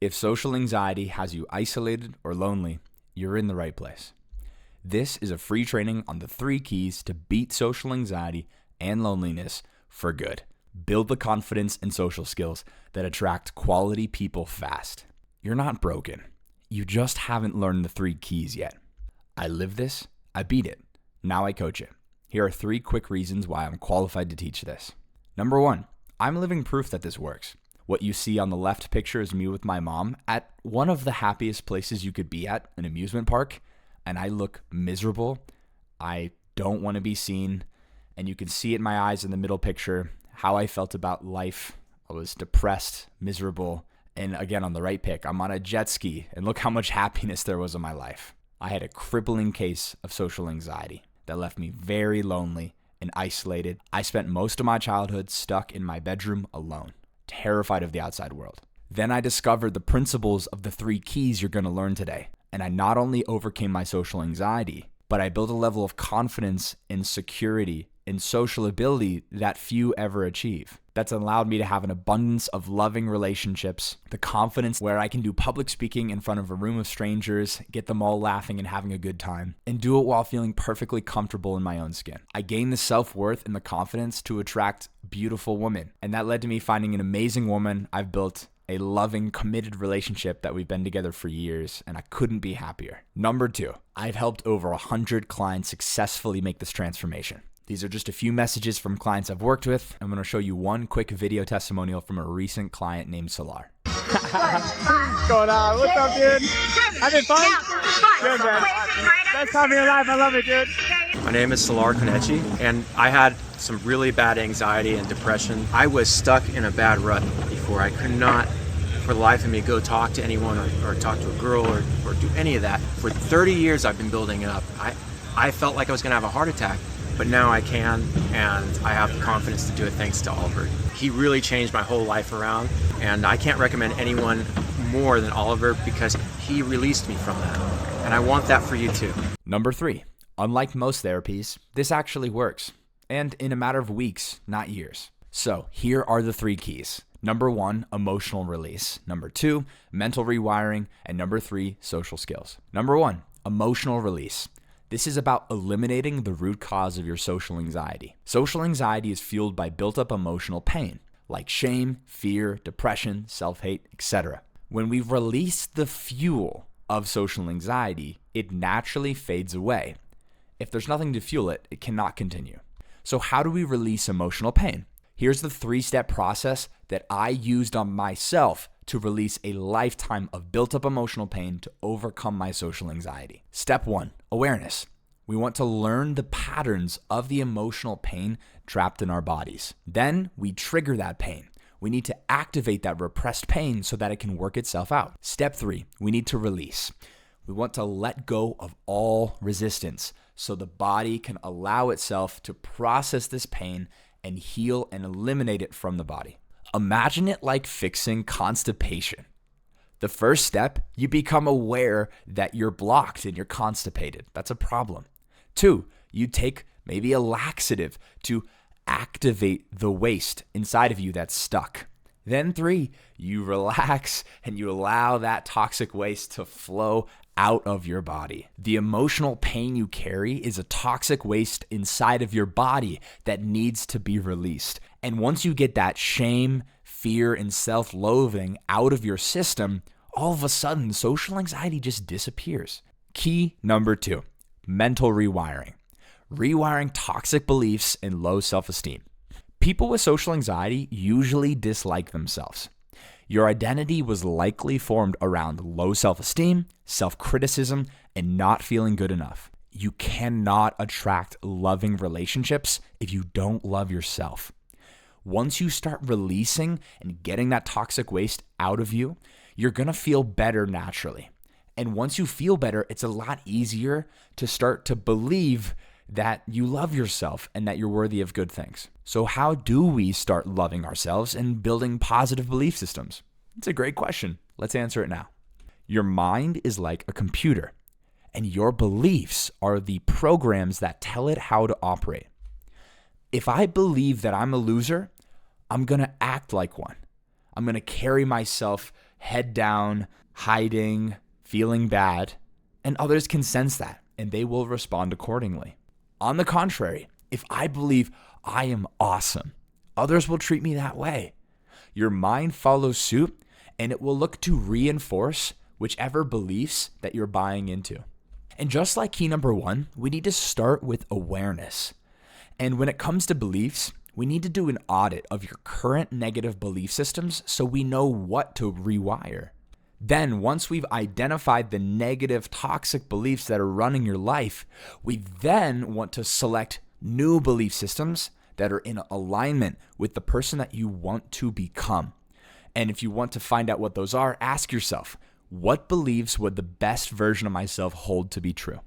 If social anxiety has you isolated or lonely, you're in the right place. This is a free training on the 3 keys to beat social anxiety and loneliness for good. Build the confidence and social skills that attract quality people fast. You're not broken. You just haven't learned the 3 keys yet. I live this, I beat it. Now I coach it. Here are 3 quick reasons why I'm qualified to teach this. Number 1, I'm living proof that this works. What you see on the left picture is me with my mom at one of the happiest places you could be at, an amusement park, and I look miserable. I don't want to be seen, and you can see it in my eyes in the middle picture, how I felt about life. I was depressed, miserable, and again on the right pic, I'm on a jet ski, and look how much happiness there was in my life. I had a crippling case of social anxiety that left me very lonely and isolated. I spent most of my childhood stuck in my bedroom alone, terrified of the outside world. Then I discovered the principles of the 3 keys you're going to learn today. And I not only overcame my social anxiety, but I built a level of confidence and security and social ability that few ever achieve. That's allowed me to have an abundance of loving relationships, the confidence where I can do public speaking in front of a room of strangers, get them all laughing and having a good time, and do it while feeling perfectly comfortable in my own skin. I gained the self-worth and the confidence to attract beautiful women, and that led to me finding an amazing woman. I've built a loving, committed relationship that we've been together for years, and I couldn't be happier. Number 2, I've helped over 100 clients successfully make this transformation. These are just a few messages from clients I've worked with. I'm going to show you one quick video testimonial from a recent client named Solar. What's going on? What's up, dude? Having fun? Good, man. Best time of your life. I love it, dude. My name is Solar Konechi, and I had some really bad anxiety and depression. I was stuck in a bad rut before. I could not, for the life of me, go talk to anyone or talk to a girl or do any of that. For 30 years, I've been building it up. I felt like I was going to have a heart attack, but now I can, and I have the confidence to do it thanks to Oliver. He really changed my whole life around, and I can't recommend anyone more than Oliver because he released me from that, and I want that for you too. Number 3, unlike most therapies, this actually works, and in a matter of weeks, not years. So here are the 3 keys. Number 1, emotional release. Number 2, mental rewiring. And number 3, social skills. Number 1, emotional release. This is about eliminating the root cause of your social anxiety. Social anxiety is fueled by built-up emotional pain, like shame, fear, depression, self-hate, etc. When we release the fuel of social anxiety, it naturally fades away. If there's nothing to fuel it, it cannot continue. So how do we release emotional pain? Here's the 3-step process that I used on myself to release a lifetime of built-up emotional pain to overcome my social anxiety. Step 1, awareness. We want to learn the patterns of the emotional pain trapped in our bodies. Then we trigger that pain. We need to activate that repressed pain so that it can work itself out. Step 3, we need to release. We want to let go of all resistance so the body can allow itself to process this pain and heal and eliminate it from the body. Imagine it like fixing constipation. The first step, you become aware that you're blocked and you're constipated. That's a problem. 2, you take maybe a laxative to activate the waste inside of you that's stuck. Then 3, you relax and you allow that toxic waste to flow out of your body. The emotional pain you carry is a toxic waste inside of your body that needs to be released. And once you get that shame, fear, and self-loathing out of your system, all of a sudden, social anxiety just disappears. Key number 2, mental rewiring. Rewiring toxic beliefs and low self-esteem. People with social anxiety usually dislike themselves. Your identity was likely formed around low self-esteem, self-criticism, and not feeling good enough. You cannot attract loving relationships if you don't love yourself. Once you start releasing and getting that toxic waste out of you, you're going to feel better naturally. And once you feel better, it's a lot easier to start to believe that you love yourself and that you're worthy of good things. So how do we start loving ourselves and building positive belief systems? It's a great question. Let's answer it now. Your mind is like a computer, and your beliefs are the programs that tell it how to operate. If I believe that I'm a loser, I'm going to act like one. I'm going to carry myself head down, hiding, feeling bad, and others can sense that and they will respond accordingly. On the contrary, if I believe I am awesome, others will treat me that way. Your mind follows suit and it will look to reinforce whichever beliefs that you're buying into. And just like key number 1, we need to start with awareness. And when it comes to beliefs, we need to do an audit of your current negative belief systems so we know what to rewire. Then, once we've identified the negative, toxic beliefs that are running your life, we then want to select new belief systems that are in alignment with the person that you want to become. And if you want to find out what those are, ask yourself, what beliefs would the best version of myself hold to be true?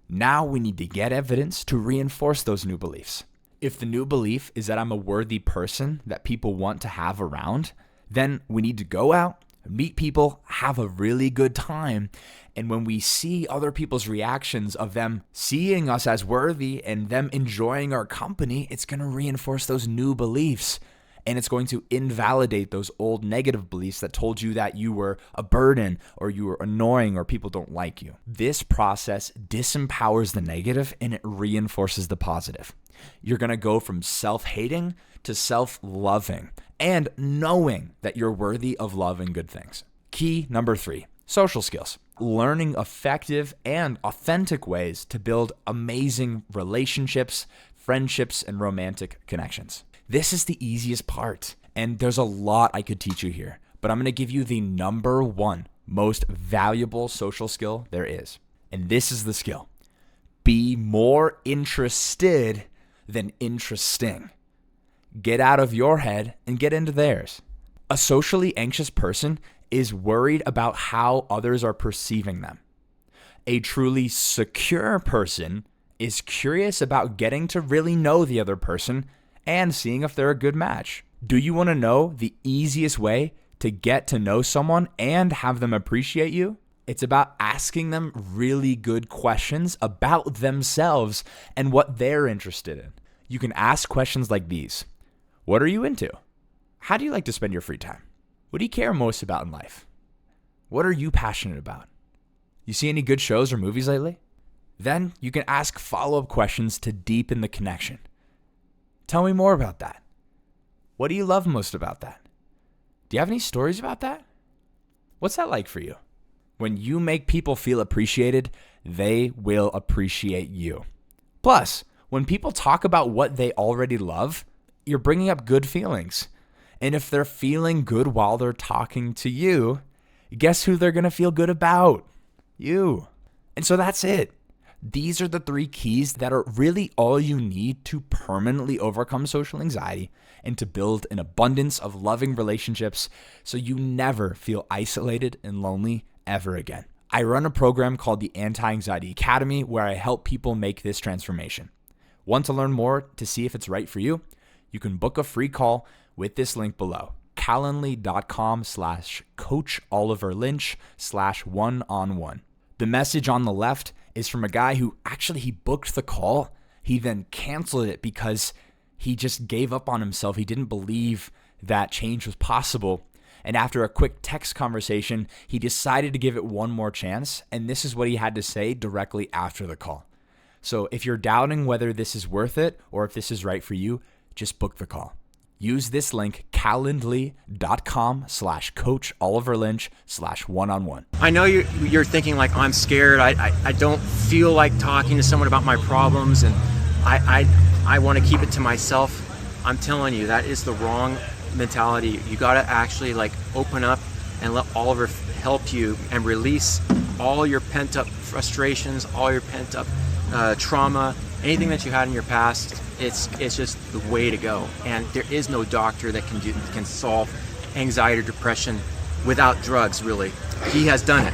Now we need to get evidence to reinforce those new beliefs. If the new belief is that I'm a worthy person that people want to have around, then we need to go out, meet people, have a really good time. And when we see other people's reactions of them seeing us as worthy and them enjoying our company, it's going to reinforce those new beliefs. And it's going to invalidate those old negative beliefs that told you that you were a burden or you were annoying or people don't like you. This process disempowers the negative and it reinforces the positive. You're going to go from self-hating to self-loving and knowing that you're worthy of love and good things. Key number 3, social skills. Learning effective and authentic ways to build amazing relationships, friendships, and romantic connections. This is the easiest part, and there's a lot I could teach you here, but I'm going to give you the number 1 most valuable social skill there is. And this is the skill. Be more interested than interesting. Get out of your head and get into theirs. A socially anxious person is worried about how others are perceiving them. A truly secure person is curious about getting to really know the other person and seeing if they're a good match. Do you want to know the easiest way to get to know someone and have them appreciate you? It's about asking them really good questions about themselves and what they're interested in. You can ask questions like these. What are you into? How do you like to spend your free time? What do you care most about in life? What are you passionate about? You see any good shows or movies lately? Then you can ask follow-up questions to deepen the connection. Tell me more about that. What do you love most about that? Do you have any stories about that? What's that like for you? When you make people feel appreciated, they will appreciate you. Plus, when people talk about what they already love, you're bringing up good feelings. And if they're feeling good while they're talking to you, guess who they're going to feel good about? You. And so that's it. These are the 3 keys that are really all you need to permanently overcome social anxiety and to build an abundance of loving relationships so you never feel isolated and lonely ever again. I run a program called the Anti-Anxiety Academy where I help people make this transformation. Want to learn more to see if it's right for you? You can book a free call with this link below, calendly.com/Coach Oliver Lynch/one-on-one. The message on the left is from a guy who actually he booked the call. He then canceled it because he just gave up on himself. He didn't believe that change was possible. And after a quick text conversation, he decided to give it one more chance. And this is what he had to say directly after the call. So if you're doubting whether this is worth it or if this is right for you, just book the call. Use this link, calendly.com/Coach Oliver Lynch/one-on-one. I know you're thinking like, I'm scared. I don't feel like talking to someone about my problems and I want to keep it to myself. I'm telling you, that is the wrong mentality. You got to actually like open up and let Oliver help you and release all your pent up frustrations, all your pent up trauma, anything that you had in your past. It's just the way to go. And there is no doctor that can solve anxiety or depression without drugs, really. He has done it.